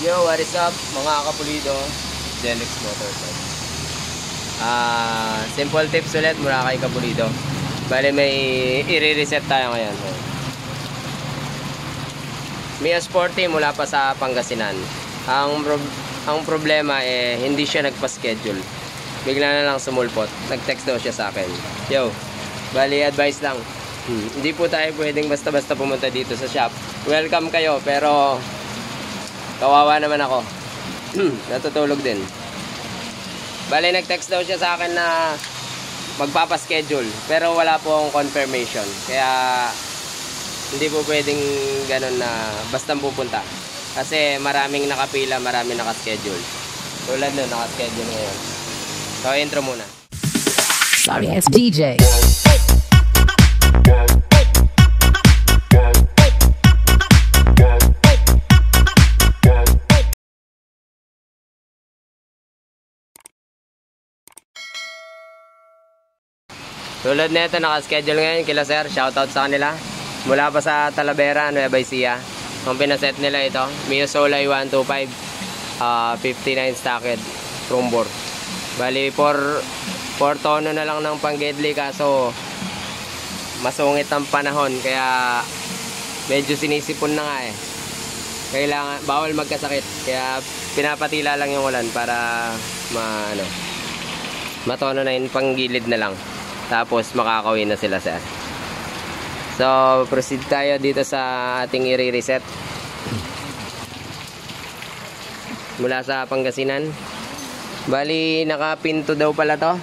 Yo, what is up mga kapulido? Genix Motorcycle. Simple tips ulit mula kay Kapulido. Bale may i-reset tayo ngayon. Mia Sporty mula pa sa Pangasinan. Ang problema hindi siya nagpa-schedule. Bigla na lang sumulpot. Nag-text daw siya sa akin. Yo, bali advice lang. Hindi po tayo pwedeng basta-basta pumunta dito sa shop. Welcome kayo pero kawawa naman ako. Natutulog din. Bale nag-text daw siya sa akin na magpapaschedule pero wala po akong confirmation. Kaya hindi po pwedeng ganun na basta pupunta. Kasi maraming nakapila, maraming nakaschedule. Tulad nun, nakaschedule ngayon. So intro muna. Sorry, it's DJ. Tulad nito, naka-schedule ngayon kila sir, shoutout sa kanila. Mula pa sa Talavera, Nueva Ecija. Ang pinaset nila ito, Mio Solay 125, 59 stacked, Chrome. Bali, 4 tono na lang ng pang-gedli kaso masungit ang panahon kaya medyo sinisipon na nga Kailangan, bawal magkasakit. Kaya pinapatila lang yung ulan para matono na yun, pang-gilid na lang. Tapos makakawin na sila sir. So proceed tayo dito sa ating i-reset mula sa Pangasinan. Bali nakapinto daw pala to.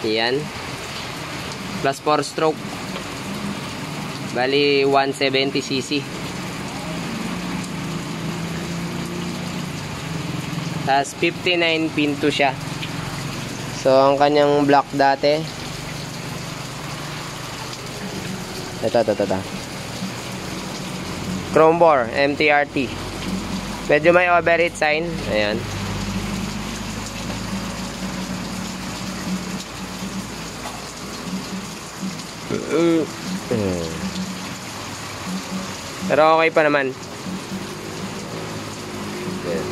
Yan. Plus 4 stroke. Bali 170cc. Tapos 59 pinto siya. So ang kanyang block dati ito Chrome bore MTRT. Medyo may overheat sign. Ayan. Pero okay pa naman. Ayan.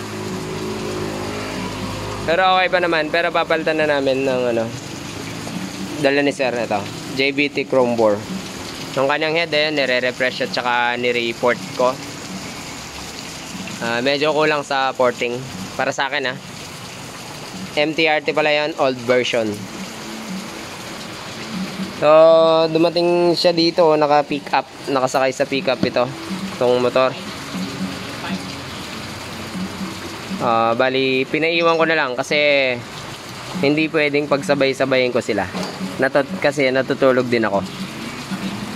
Pero okay pa naman. Pero papalitan na namin ng dala ni sir ito, JBT Chrome bore. Yung kanyang head nire-refresh at saka nire-report ko. Medyo kulang sa porting para sa akin MTRT pala yan, old version. So dumating siya dito, naka-pick up, nakasakay sa pick up itong motor. Bali pinaiwan ko na lang kasi hindi pwedeng pagsabay-sabayin ko sila. Kasi natutulog din ako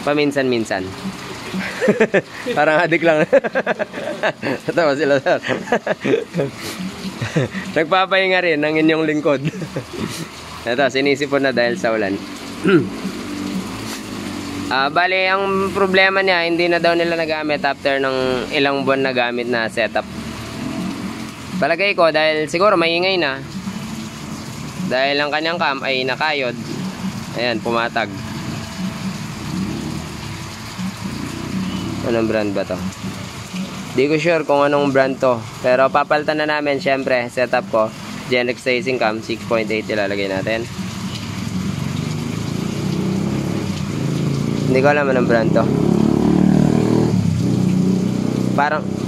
paminsan-minsan. Parang adik lang. Tawa sila sir. Nagpapahinga rin ng inyong lingkod. Ito, sinisipon na dahil sa ulan. Bali, ang problema niya, hindi na daw nila nagamit after ng ilang buwan na gamit na setup. Palagay ko, dahil siguro maingay na. Dahil ang kanyang cam ay nakayod. Ayan, pumatag. Anong brand ba to? Di ko sure kung anong brand to. Pero papalitan na namin syempre. Setup ko Genix Racing Cam 6.8 ilalagay natin. Hindi ko alam anong brand to.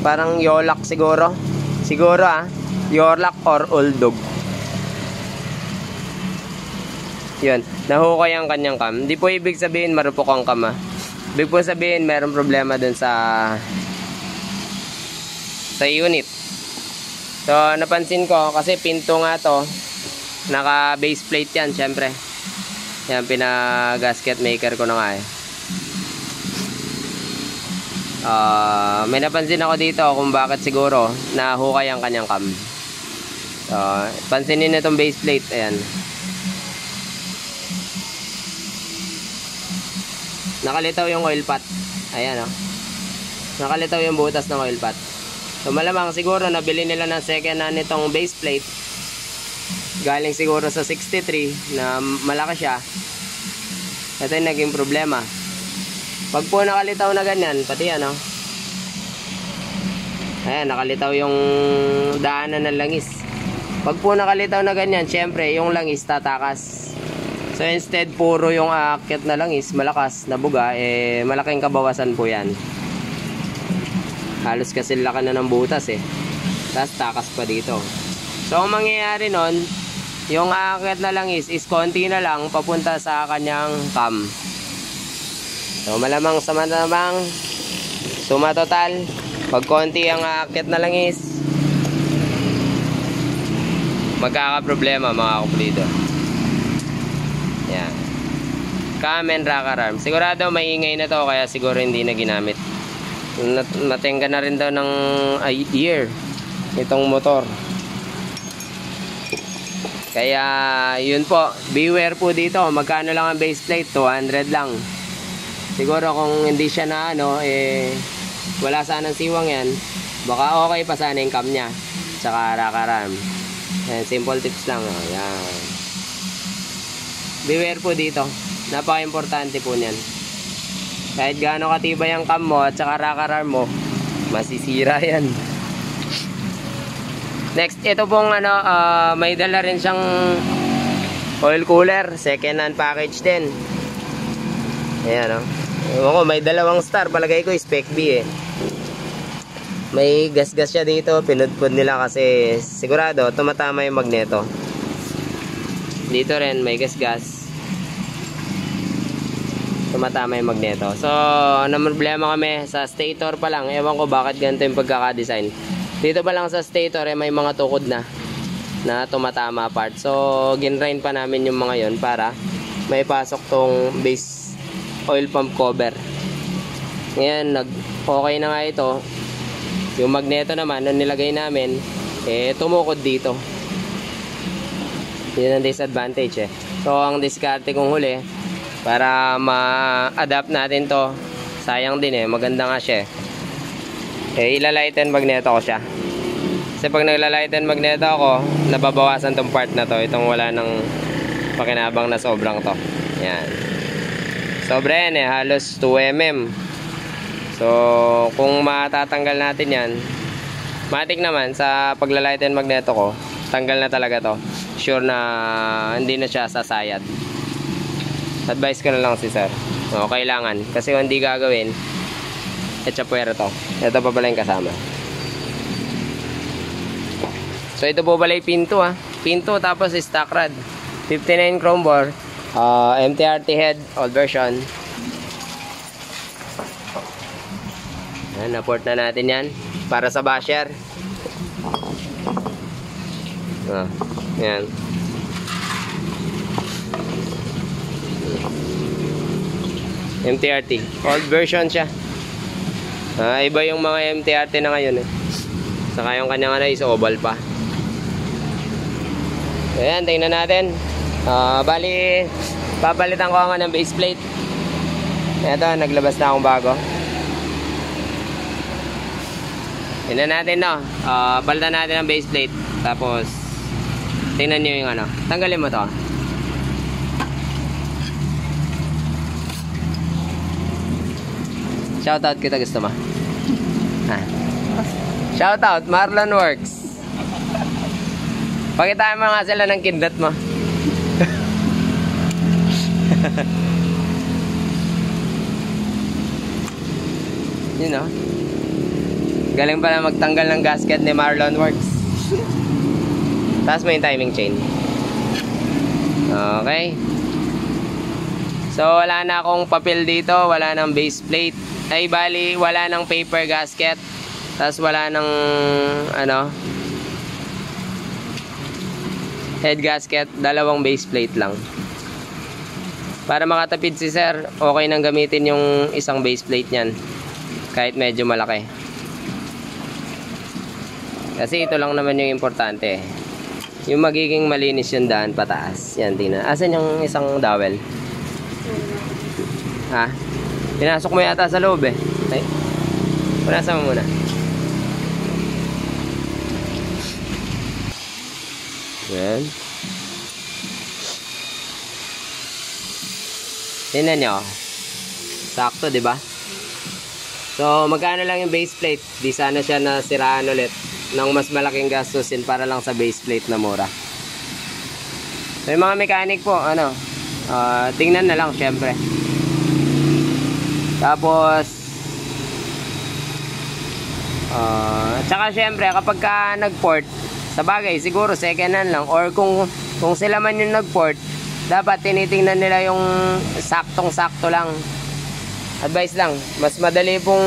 Parang Yolak siguro. Siguro Yolak or Old Dog. Yun. Nahukay ang kanyang cam. Hindi po ibig sabihin marupok ang cam Ibig po sabihin, mayroong problema dun sa unit. So, napansin ko, kasi pinto nga to, naka base plate yan, syempre. Yan, pina-gasket maker ko na nga may napansin ako dito kung bakit siguro nahukay ang kanyang cam. So, pansinin na itong base plate, ayan. Nakalitaw yung oil pot. Ayan Nakalitaw yung butas ng oil pot. So malamang siguro nabili nila ng second hand nitong base plate. Galing siguro sa 63 na malaki siya. Ito yung naging problema. Pag po nakalitaw na ganyan, pati Ayan, nakalitaw yung daanan ng langis. Pag po nakalitaw na ganyan, syempre yung langis tatakas. So instead puro yung aakyat na langis, malakas na buga, malaking kabawasan po yan. Halos kasi laki na ng butas Tapos takas pa dito. So ang mangyayari nun, yung aakyat na langis is konti na lang papunta sa kanyang cam. So malamang sa malamang, suma total, pag konti ang aakyat na langis, magkakaproblema mga kuplido. Yan. Cam and rocker arm. Sigurado maingay na to, kaya siguro hindi na ginamit. Natingga na rin daw ng year itong motor. Kaya yun po, beware po dito. Magkano lang ang base plate? 200 lang. Siguro kung hindi siya na wala sanang siwang yan, baka okay pa sana yung cam nya tsaka rocker arm. Yan, simple tips lang. Yan. Beware po dito. Napaka-importante po niyan. Kahit gaano katibay ang cam mo at saka rocker arm mo, masisira yan. Next, ito pong may dala rin siyang oil cooler. Second hand package din. Ayan Ewan ko, may dalawang star. Palagay ko spec B May gas-gas siya dito. Pinudpud nila kasi sigurado tumatama yung magneto. Dito rin may gas-gas. Tumatama yung magneto. So, problema kami sa stator pa lang. Ewan ko bakit ganito yung pagkakadesign. Dito pa lang sa stator may mga tukod na tumatama part. So, ginrain pa namin yung mga yon para may pasok tong base oil pump cover. Ngayon, okay na nga ito. Yung magneto naman, nung nilagay namin, tumukod dito. Yun ang disadvantage So, ang diskarte kong huli, para ma-adapt natin to, sayang din maganda nga siya ilalighten magneto ko siya. Kasi pag naglalighten magneto ako, nababawasan tong part na to, itong wala ng pakinabang na sobrang to. Yan. Sobra yan halos 2 mm. So, kung matatanggal natin yan, matik naman sa paglalighten magneto ko, tanggal na talaga to. Sure na hindi na siya sasayad. Advice ko na lang si sir. Kailangan. Kasi kung hindi gagawin, etchapuero to. Ito pa pala yung kasama. So, ito po pala yung pinto Pinto tapos stock rod. 59 chrome bore. MTRT head, old version. Na-port na natin yan. Para sa basher. Yan. MTRT. Old version siya. Iba yung mga MTRT na ngayon Saka yung kanyang is oval pa. Ayan, tingnan natin. Bali, papalitan ko ng base plate. Ito, naglabas na akong bago. Tingnan natin palitan natin ang base plate. Tapos, tingnan nyo yung tanggalin mo to. Shoutout kita, gusto mo? Shoutout, Marlon Works. Pakitaan mo nga sila ng kidlat mo. Yun galing pala magtanggal ng gasket ni Marlon Works. Tapos may timing chain. Okay. So wala na akong papel dito. Wala nang base plate. Ay bali, wala nang paper gasket. Tapos wala nang head gasket. Dalawang base plate lang. Para makatapid si sir, okay nang gamitin yung isang base plate niyan. Kahit medyo malaki. Kasi ito lang naman yung importante. Yung magiging malinis yung daan pataas. Yan, tingnan. Asan yung isang dowel? Pinasok mo yata sa loob Ay, punasan mo muna. Yan. Tingnan nyo. Sakto, diba? So, magkano lang yung base plate? Di sana siya nasiraan ulit ng mas malaking gastusin para lang sa base plate na mura. So, yung mga mechanic po, ano, tingnan na lang syempre. Tapos, tsaka syempre, kapag ka nag-port, sa bagay, siguro second hand lang. Or kung sila man yung nag-port, dapat tinitingnan nila yung saktong-sakto lang. Advice lang, mas madali pong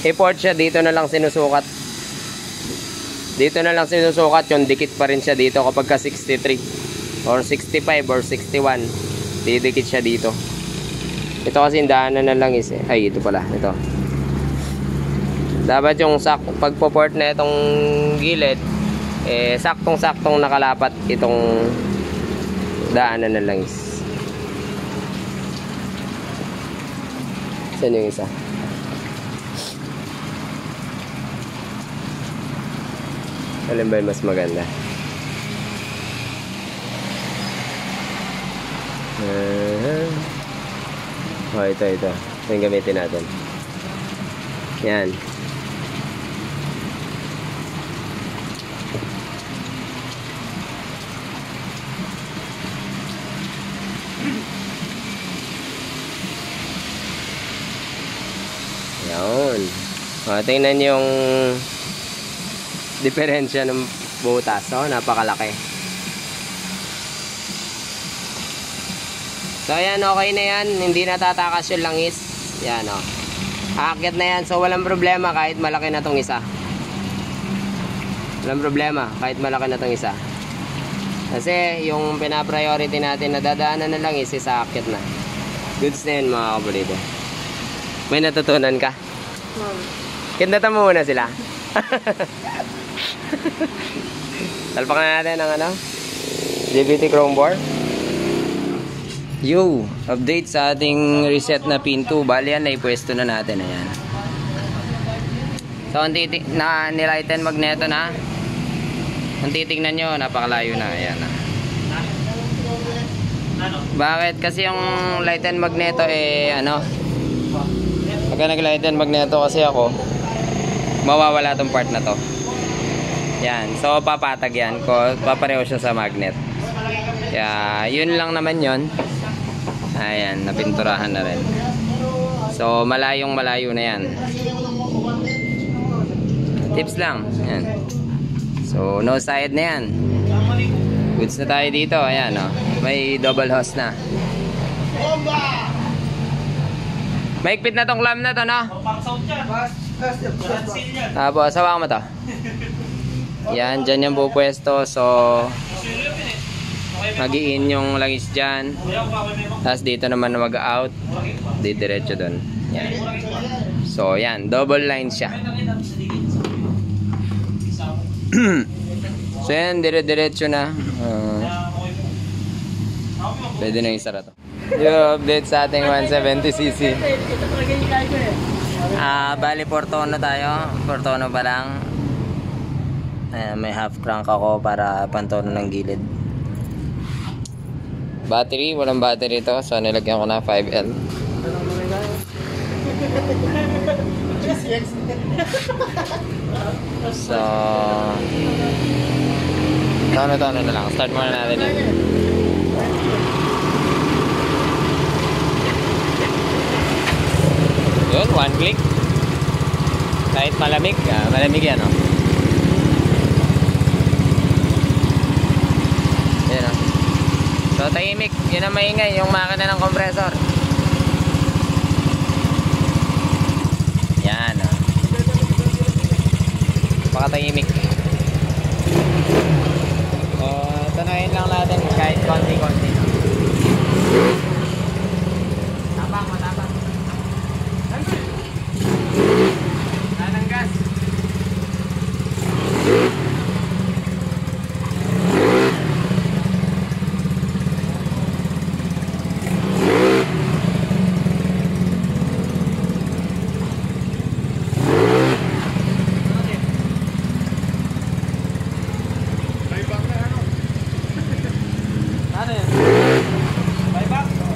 i-port siya, dito na lang sinusukat. Dito na lang sinusukat, yung dikit pa rin siya dito kapag ka 63 or 65 or 61, didikit siya dito. Ito kasi daanan na lang is, ay ito pala, ito. Dapat yung pagpo-port na itong gilid, saktong-saktong nakalapat itong daanan na lang is. Saan yung isa? Alin ba yung mas maganda? Oh, ito. Ito yung gamitin natin. Yan. Yan. Tingnan yung diferensya ng butas. Napakalaki. So, ayan, okay na yan. Hindi natatakas yung langis. Yan, aakyat na yan. So, walang problema kahit malaki na tong isa. Walang problema kahit malaki na tong isa. Kasi, yung pinapriority natin na dadaanan na langis, isa aakyat na. Goods na yun, mga kabulido. May natutunan ka? Kindata mo muna sila. Talpakan na natin ang GBT Chrome Bar. Yo, update sa ating reset na pin 2. Bali yan, naipwesto na natin. Ayan. So, ang nilighten magneto na. Ang titignan nyo, napakalayo na. Ayan na. Bakit? Kasi yung lighten magneto pagka nag-lighten magneto kasi ako, mawawala tong part na to. Yan. So, papatag yan. Papareho siya sa magnet. Kaya, yun lang naman yun. Ayan, napinturahan na rin. So, malayo na yan. Tips lang. Ayan. So, no side na yan. Goods na tayo dito. Ayan, may double hose na. Maigpit na tong clamp na to, no? Tapos, hawakan mo to. Yan, dyan yung pupwesto. So, mag-i-in yung langis dyan. Tapos dito naman mag-out. Didiretso dun. Yan. So, yan. Double line siya. So, yan. Diretso na. Pwede na isara to. Yung update sa ating 170cc. Bali, Portono tayo. Portono pa lang. May half crank ako para pantono ng gilid. Battery, walang battery ito. So, nilagyan ko na 5L. So, tono na lang. Start muna natin yan. Yun, one click. Kahit malamig, malamig yan, Yan, So, tahimik. Yun ang maingay, yung makina ng compressor. Yan, Pakatahimik. So, tunuin lang natin kahit konti-konti. Matapang. Tanang gas. Ano yan? Buyback?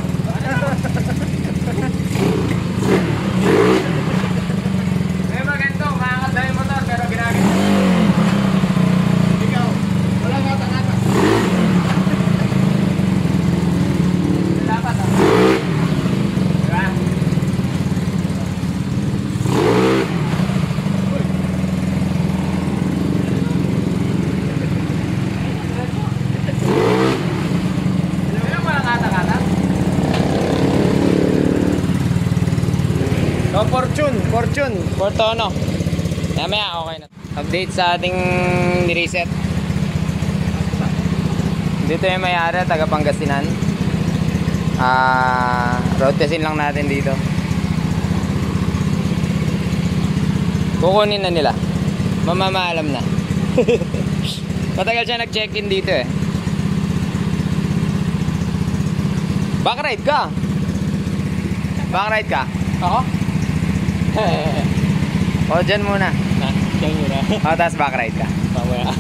yun. For tono. Maya okay na. Update sa ating ni-reset. Dito yung may-ari, taga Pangasinan. Road testin lang natin dito. Kukunin na nila. Mamamaalam na. Matagal siya nag-check-in dito eh. Backride ka? Backride ka? Ako? O, dyan muna. Diyan muna. O, tapos backride ka. Mamaya.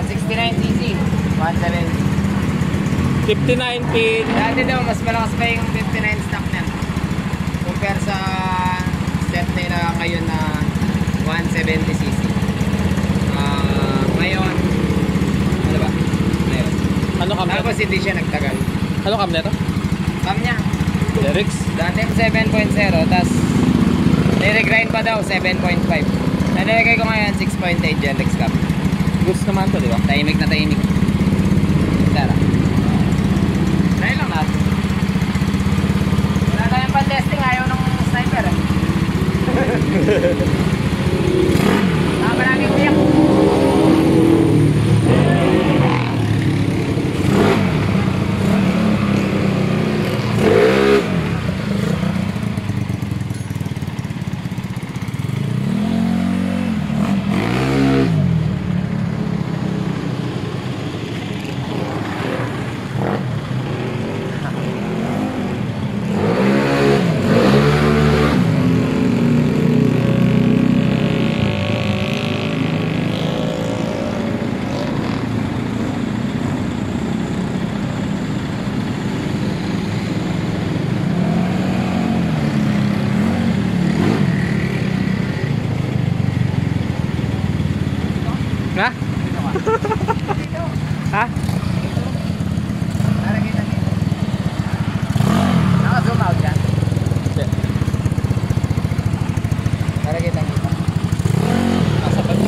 69cc 170. 59 pin. Dati daw, mas malakas pa yung 59 stock niya. Compare sa set nila ngayon na 170cc. Ngayon, ano ba? Ngayon. Ano cam Tapos hindi siya nagtagal. Ano cam nito? Cam niya. Lyrics? Dati 7.0, tapos nire-grind pa daw 7.5. Nalagay ko ngayon 6.8 Gentex cam. Goods naman to, di ba? Tahimik na tahimik. Tara. Try lang natin. Wala tayong pan-testing. Ayaw ng sniper eh. Palagi umiyak. Ha? Ha? Naka-zoom out yan. Hindi. Para kita kita. Nasa pag...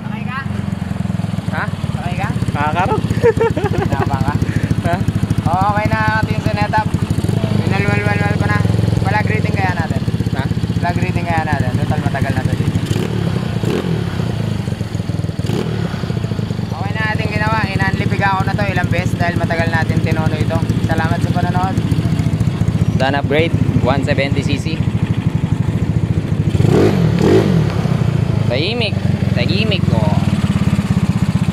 Okay ka? Ha? Okay ka? Kakakarap? Nakapa ka? Ha? Oo, okay na natin sa netap. Pinalwal-walwal ko na. Wala greeting kaya natin. Ha? Wala greeting kaya natin. Total matagal na to dito. Okay na natin ginawa. Inanlipig ako na to ilang beses dahil matagal natin tinono ito. Salamat sa panonood. Done upgrade. 170cc. Tahimik. Tahimik ko.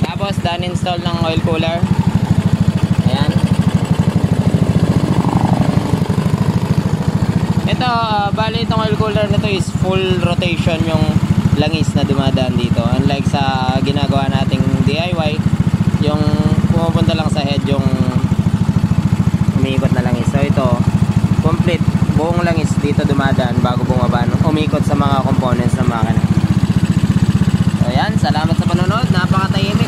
Tapos done install ng oil cooler. Ayan. Ito, bali itong oil cooler nito is full rotation yung langis na dumadaan dito. Unlike sa ginagawa nating DIY, yung pumupunta lang sa head yung umiikot na langis. So ito, complete, buong langis dito dumadaan bago bumaba, umikot sa mga components ng makina. So yan, salamat sa panonood. Napakatahimik.